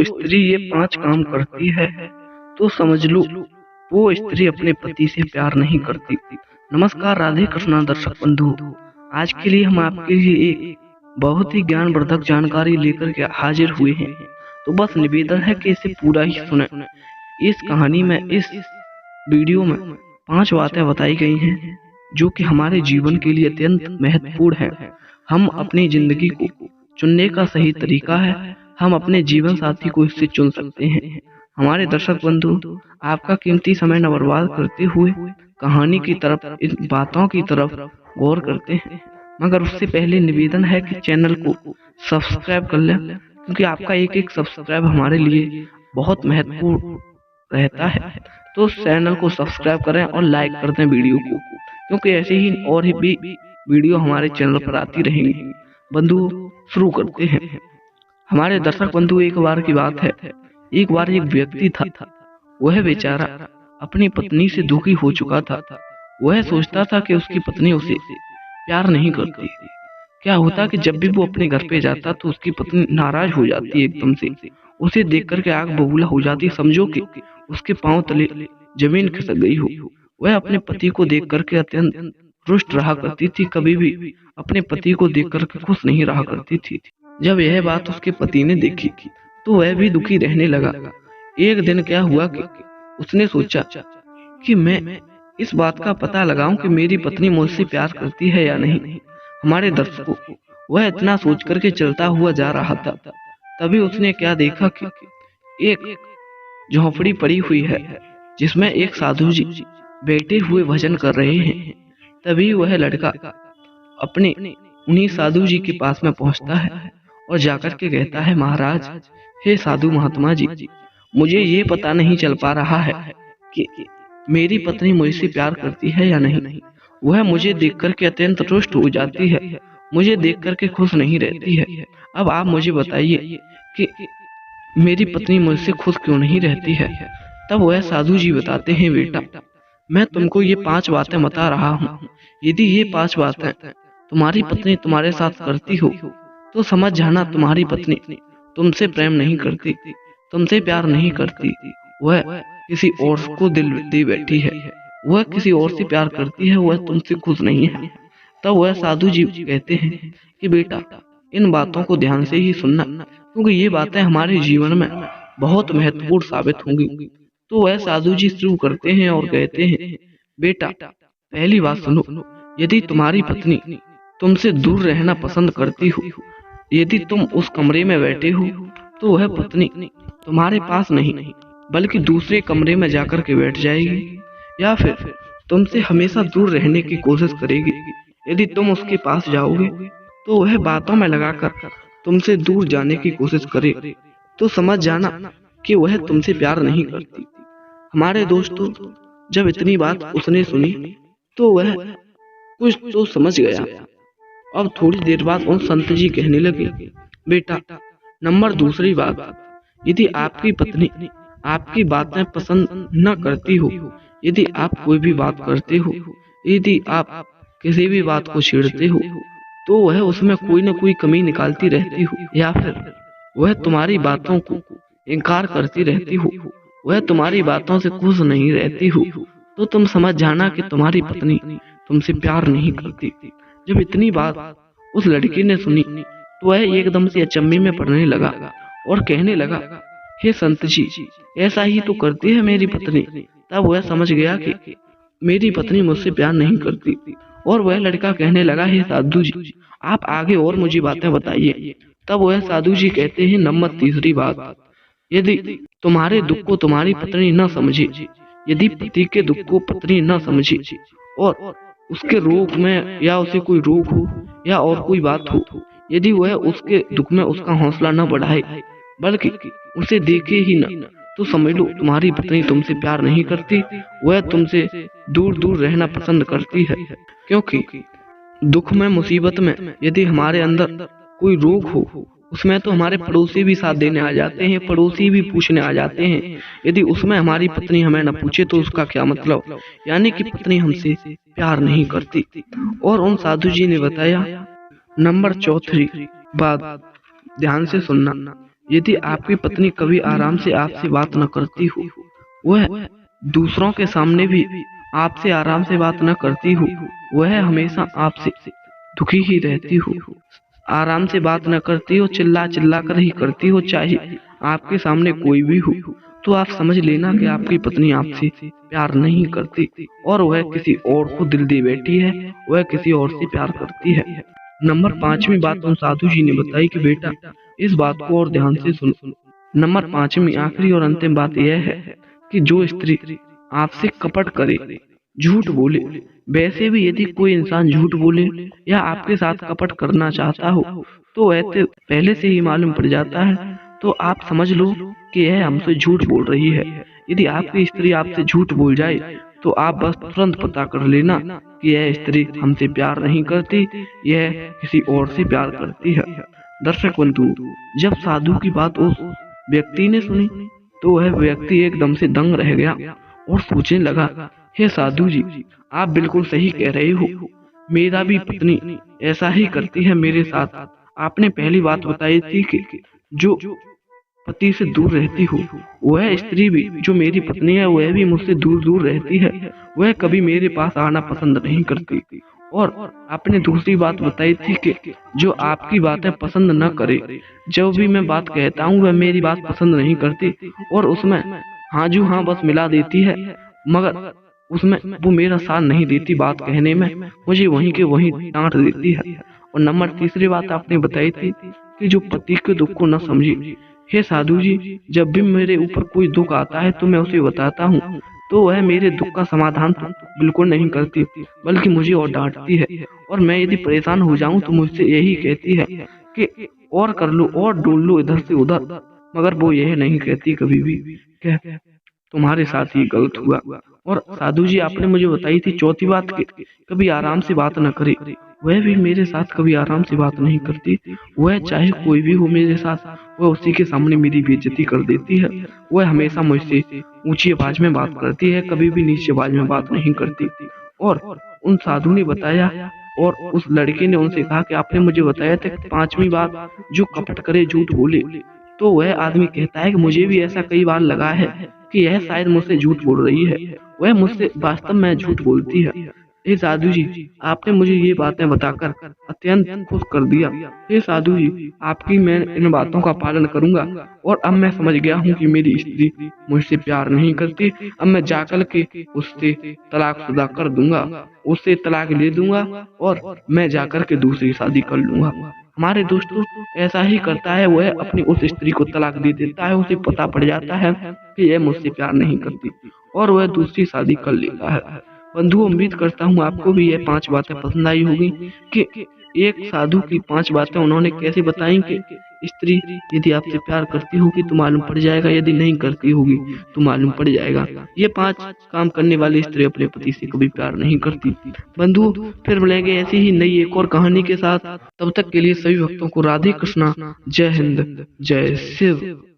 स्त्री ये 5 काम करती है तो समझ लो वो स्त्री अपने पति से प्यार नहीं करती। नमस्कार राधे कृष्णा दर्शक बंधु, आज के लिए हम आपके लिए एक बहुत ही ज्ञानवर्धक जानकारी लेकर के हाजिर हुए हैं। तो बस निवेदन है कि इसे पूरा ही सुने। इस कहानी में, इस वीडियो में 5 बातें बताई गई हैं जो कि हमारे जीवन के लिए अत्यंत महत्वपूर्ण है। हम अपनी जिंदगी को चुनने का सही तरीका है, हम अपने जीवन साथी को इससे चुन सकते हैं। हमारे दर्शक बंधु, आपका कीमती समय न बर्बाद करते हुए कहानी की तरफ, इन बातों की तरफ गौर करते हैं। मगर उससे पहले निवेदन है कि चैनल को सब्सक्राइब कर लें, क्योंकि आपका एक एक सब्सक्राइब हमारे लिए बहुत महत्वपूर्ण रहता है। तो चैनल को सब्सक्राइब करें और लाइक कर दें वीडियो को, क्योंकि ऐसे ही और भी वीडियो हमारे चैनल पर आती रहेंगी। बंधु, शुरू करते हैं। हमारे दर्शक बंधु, एक बार की बात है, एक बार एक व्यक्ति था। वह बेचारा अपनी पत्नी से दुखी हो चुका था। वह सोचता था कि उसकी पत्नी उसे प्यार नहीं करती। क्या होता कि जब भी वो अपने घर पे जाता तो उसकी पत्नी नाराज हो जाती एकदम से, उसे देख करके आग बबूला हो जाती, समझो कि उसके पांव तले जमीन खिसक गई हो। वह अपने पति को देख करके अत्यंत रुष्ट रहा करती थी, कभी भी अपने पति को देख करके खुश नहीं रहा करती थी। जब यह बात उसके पति ने देखी तो वह भी दुखी रहने लगा। एक दिन क्या हुआ कि उसने सोचा कि मैं इस बात का पता लगाऊं कि मेरी पत्नी मुझसे प्यार करती है या नहीं। हमारे दर्शकों, वह इतना सोच करके चलता हुआ जा रहा था। तभी उसने क्या देखा कि एक झोंपड़ी पड़ी हुई है जिसमें एक साधु जी बैठे हुए भजन कर रहे हैं। तभी वह लड़का अपने उन्हीं साधु जी के पास में पहुंचता है और जाकर के कहता है, महाराज, हे साधु महात्मा जी, मुझे ये पता नहीं चल पा रहा है कि मेरी पत्नी मुझसे प्यार करती है या नहीं। वह मुझे देख करके अत्यंत रुष्ट हो जाती है, मुझे देख करके खुश नहीं रहती है। अब आप मुझे बताइए कि मेरी पत्नी मुझसे खुश क्यों नहीं रहती है। तब वह साधु जी बताते हैं, बेटा, मैं तुमको ये 5 बातें बता रहा हूँ। यदि ये 5 बातें तुम्हारी पत्नी तुम्हारे साथ करती हो तो समझ जाना तुम्हारी पत्नी तुमसे प्रेम नहीं करती, तुमसे प्यार नहीं करती। वह किसी और को दिल दे बैठी है, वह किसी और से प्यार करती है, वह तुमसे खुश नहीं है। तब वह साधु जी कहते हैं कि बेटा, इन बातों को ध्यान से ही सुनना, क्योंकि ये बातें हमारे जीवन में बहुत महत्वपूर्ण साबित होंगी। तो वह साधु जी शुरू करते हैं और कहते हैं, बेटा, पहली बात सुनो, यदि तुम्हारी पत्नी तुमसे दूर रहना पसंद करती हो, यदि तुम उस कमरे में बैठे हो तो वह पत्नी तुम्हारे पास नहीं बल्कि दूसरे कमरे में जाकर के बैठ जाएगी, या फिर तुमसे हमेशा दूर रहने की कोशिश करेगी। यदि तुम उसके पास जाओगे तो वह बातों में लगाकर तुमसे दूर जाने की कोशिश करे, तो समझ जाना कि वह तुमसे प्यार नहीं करती। हमारे दोस्तों, जब इतनी बात उसने सुनी तो वह कुछ तो समझ गया। अब थोड़ी देर बाद उन संत जी कहने लगे, बेटा, नंबर दूसरी बात, यदि आपकी पत्नी आपकी बातें पसंद न करती हो, यदि आप कोई भी बात करते हो, यदि आप किसी भी बात को छेड़ते हो, तो वह उसमें कोई न कोई कमी निकालती रहती हो, या फिर वह तुम्हारी बातों को इनकार करती रहती हो, वह तुम्हारी बातों से खुश नहीं रहती हो, तो तुम समझ जाना कि तुम्हारी पत्नी तुमसे प्यार नहीं करती। जब इतनी बात उस लड़की ने सुनी तो वह एकदम से अचंभे में पड़ने लगा और कहने लगा, हे संत जी, ऐसा ही तो करती है मेरी पत्नी। तब वह समझ गया कि मेरी पत्नी मुझसे प्यार नहीं करती, और वह लड़का कहने लगा, हे साधु जी, आप आगे और मुझे बातें बताइए। तब वह साधु जी कहते हैं, नंबर तीसरी बात, यदि तुम्हारे दुख को तुम्हारी पत्नी न समझे, यदि पति के दुख को पत्नी न समझे और उसके रोग में या उसे कोई रोग हो या और कोई बात हो, यदि वह उसके दुख में उसका हौसला न बढ़ाए बल्कि उसे देखे ही न, तो समझ लो तुम्हारी पत्नी तुमसे प्यार नहीं करती, वह तुमसे दूर दूर रहना पसंद करती है। क्योंकि दुख में, मुसीबत में यदि हमारे अंदर कोई रोग हो, उसमें तो हमारे पड़ोसी भी साथ देने आ जाते हैं, पड़ोसी भी पूछने आ जाते हैं। यदि उसमें हमारी पत्नी हमें न पूछे तो उसका क्या मतलब, यानी कि पत्नी हमसे प्यार नहीं करती। और उन साधु जी ने बताया, नंबर चौथी बात, ध्यान से सुनना, यदि आपकी पत्नी कभी आराम से आपसे बात न करती हो, वह दूसरों के सामने भी आपसे आराम से बात न करती हो, वह हमेशा आपसे दुखी ही रहती हो, आराम से बात न करती हो, चिल्ला चिल्ला कर ही करती हो, चाहे आपके सामने कोई भी हो, तो आप समझ लेना कि आपकी पत्नी आपसे प्यार नहीं करती और वह किसी और को दिल दे बैठी है, वह किसी और से प्यार करती है। नंबर 5वीं बात उन साधु जी ने बताई कि बेटा इस बात को और ध्यान से सुनो। नंबर 5वीं आखिरी और अंतिम बात यह है कि जो स्त्री आपसे कपट करे, झूठ बोले, वैसे भी यदि कोई इंसान झूठ बोले या आपके साथ कपट करना चाहता हो, तो वह तो पहले से ही मालूम पड़ जाता है। तो आप समझ लो कि यह हमसे झूठ बोल रही है। यदि आपकी स्त्री आपसे झूठ बोल जाए, तो आप बस तुरंत पता कर लेना कि यह स्त्री हमसे प्यार नहीं करती, यह किसी और से प्यार करती है। दर्शक बंधु, जब साधु की बात उस व्यक्ति ने सुनी, तो वह व्यक्ति एकदम से दंग रह गया और सोचने लगा, हे साधु जी, आप बिल्कुल सही कह रहे हो, मेरा भी पत्नी ऐसा ही करती है मेरे साथ। आपने पहली बात बताई थी कि जो पति से दूर रहती हो, वह स्त्री भी जो मेरी पत्नी है वह भी मुझसे दूर दूर रहती है, वह कभी मेरे पास आना पसंद नहीं करती। और आपने दूसरी बात बताई थी कि जो आपकी बातें पसंद न करे, जब भी मैं बात कहता हूँ वह मेरी बात पसंद नहीं करती और उसमें हाँ जो हाँ बस मिला देती है, मगर उसमें वो मेरा साथ नहीं देती बात कहने में, मुझे वहीं के वहीं डांट देती है। और नंबर तीसरी बात आपने बताई थी कि जो पति के दुख को न समझे। हे साधु जी, जब भी मेरे ऊपर कोई दुख आता है तो मैं उसे बताता हूँ, तो वह मेरे दुख का समाधान तो बिल्कुल नहीं करती, बल्कि मुझे और डांटती है। और मैं यदि परेशान हो जाऊं तो मुझसे यही कहती है कि और कर लो और डोल लो इधर से उधर, मगर वो यह नहीं कहती कभी भी कि तुम्हारे साथ ही गलत हुआ। और साधु जी आपने मुझे बताई थी चौथी बात कि कभी आराम से बात न करे, वह भी मेरे साथ कभी आराम से बात नहीं करती। वह चाहे कोई भी हो मेरे साथ, वह उसी के सामने मेरी बेइज्जती कर देती है। वह हमेशा मुझसे ऊंची आवाज में बात करती है, कभी भी नीची आवाज में बात नहीं करती। और उन साधु ने बताया और उस लड़के ने उनसे कहा कि आपने मुझे बताया था 5वीं बात, जो कपट करे झूठ बोले। तो वह आदमी कहता है कि मुझे भी ऐसा कई बार लगा है कि यह शायद मुझसे झूठ बोल रही है, वह मुझसे वास्तव में झूठ बोलती है। हे साधु जी, आपने मुझे ये बातें बताकर अत्यंत खुश कर दिया। हे साधु जी, आपकी मैं इन बातों का पालन करूंगा और अब मैं समझ गया हूँ कि मेरी स्त्री मुझसे प्यार नहीं करती। अब मैं जाकर के उससे तलाकशुदा कर दूंगा, उससे तलाक ले दूंगा और मैं जाकर के दूसरी शादी कर लूंगा। हमारे दोस्तों ऐसा ही करता है, वह अपनी उस स्त्री को तलाक दे देता है, उसे पता पड़ जाता है कि यह मुझसे प्यार नहीं करती और वह दूसरी शादी कर लेता है। बंधु, उम्मीद करता हूँ आपको भी ये 5 बातें पसंद आई होगी कि एक साधु की 5 बातें उन्होंने कैसे बताई कि स्त्री यदि आपसे प्यार करती होगी तो मालूम पड़ जाएगा, यदि नहीं करती होगी तो मालूम पड़ जाएगा। ये 5 काम करने वाली स्त्री अपने पति से कभी प्यार नहीं करती। बंधु, फिर मिलेंगे ऐसी ही नई एक और कहानी के साथ। तब तक के लिए सभी भक्तों को राधे कृष्णा, जय हिंद, जय शिव।